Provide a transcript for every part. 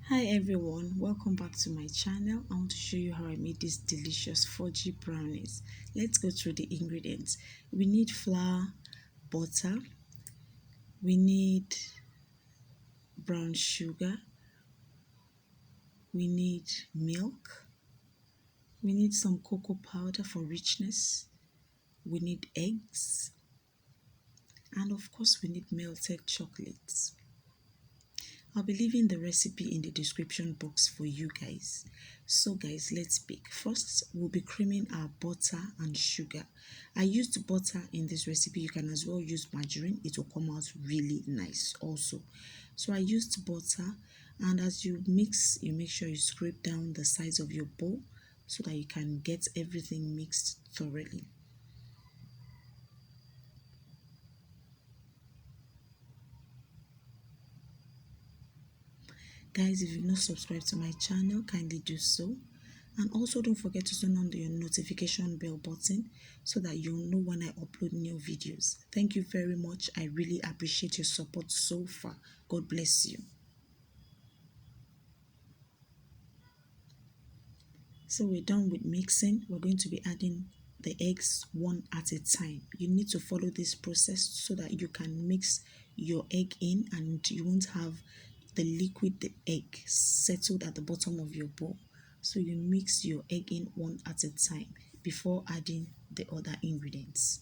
Hi everyone, welcome back to my channel. I want to show you how I made these delicious fudgy brownies. Let's go through the ingredients. We need flour, butter, we need brown sugar, we need milk, we need some cocoa powder for richness, we need eggs, and of course we need melted chocolates. I'll be leaving the recipe in the description box for you guys. So guys, let's bake. First, we'll be creaming our butter and sugar. I used butter in this recipe. You can as well use margarine. It will come out really nice also. So I used butter, and as you mix, you make sure you scrape down the sides of your bowl so that you can get everything mixed thoroughly. Guys, if you've not subscribed to my channel, kindly do so. And also don't forget to turn on your notification bell button so that you'll know when I upload new videos. Thank you very much. I really appreciate your support so far. God bless you. So we're done with mixing. We're going to be adding the eggs one at a time. You need to follow this process so that you can mix your egg in and you won't have the liquid the egg settled at the bottom of your bowl. So you mix your egg in one at a time before adding the other ingredients.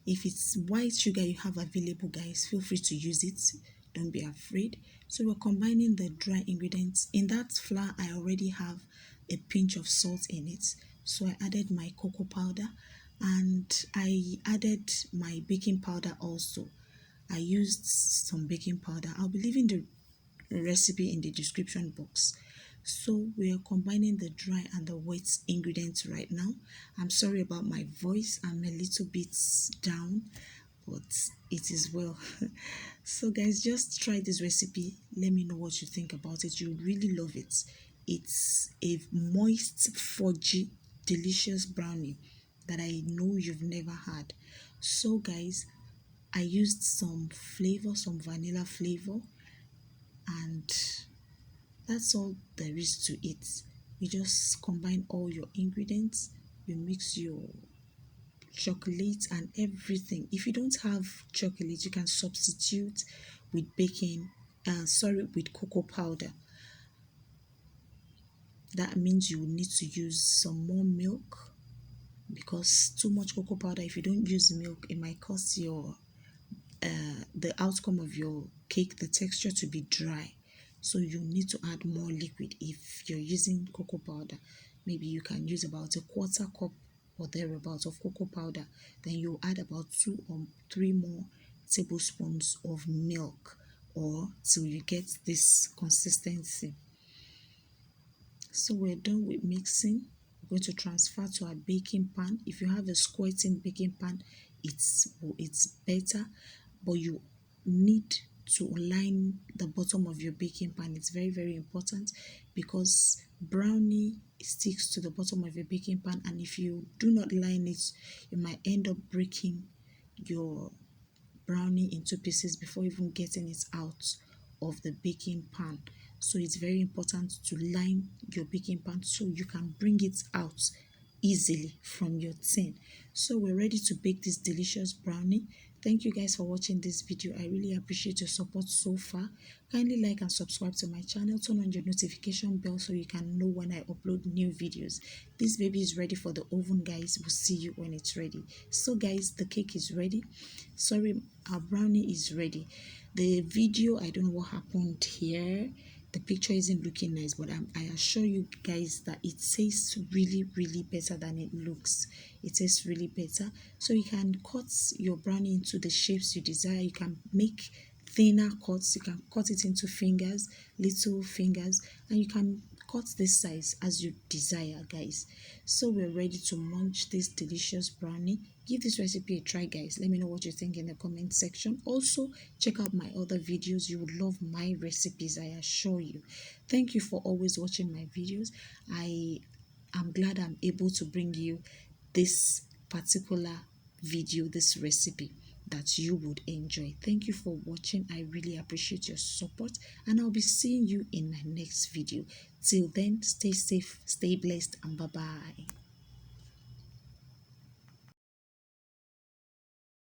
If it's white sugar you have available, guys, feel free to use it. Don't be afraid. So we're combining the dry ingredients. In that flour, I already have a pinch of salt in it. So I added my cocoa powder and I added my baking powder also. I used some baking powder. I'll be leaving the recipe in the description box. So we are combining the dry and the wet ingredients right now. I'm sorry about my voice. I'm a little bit down, but it is well. So guys, just try this recipe. Let me know what you think about it. You'll really love it. It's a moist, fudgy, delicious brownie that I know you've never had. So guys, I used some flavor, some vanilla flavor, and that's all there is to it. You just combine all your ingredients, you mix your chocolate and everything. If you don't have chocolate, you can substitute with with cocoa powder. That means you will need to use some more milk, because too much cocoa powder, if you don't use milk, it might cause your the outcome of your cake, the texture, to be dry. So you need to add more liquid. If you're using cocoa powder, maybe you can use about a quarter cup or thereabouts of cocoa powder. Then you add about 2 or 3 more tablespoons of milk, or till you get this consistency. So we're done with mixing. We're going to transfer to our baking pan. If you have a squirting baking pan, it's better, but you need to line the bottom of your baking pan. It's very important, because brownie sticks to the bottom of your baking pan, and if you do not line it, you might end up breaking your brownie into pieces before even getting it out of the baking pan. So it's very important to line your baking pan so you can bring it out easily from your tin. So we're ready to bake this delicious brownie. Thank you guys for watching this video. I really appreciate your support so far. Kindly like and subscribe to my channel. Turn on your notification bell so you can know when I upload new videos. This baby is ready for the oven, guys. We'll see you when it's ready. So guys, the cake is ready. Sorry, our brownie is ready. The video, I don't know what happened here. The picture isn't looking nice, but I assure you guys that it tastes really better than it looks. It tastes really better. So you can cut your brownie into the shapes you desire. You can make thinner cuts. You can cut it into fingers, little fingers, and you can cut this size as you desire, guys. So we're ready to munch this delicious brownie. Give this recipe a try, guys. Let me know what you think in the comment section. Also, check out my other videos. You would love my recipes, I assure you. Thank you for always watching my videos. I'm glad I'm able to bring you this particular video, this recipe that you would enjoy. Thank you for watching. I really appreciate your support, and I'll be seeing you in my next video. Till then, stay safe, stay blessed, and bye bye.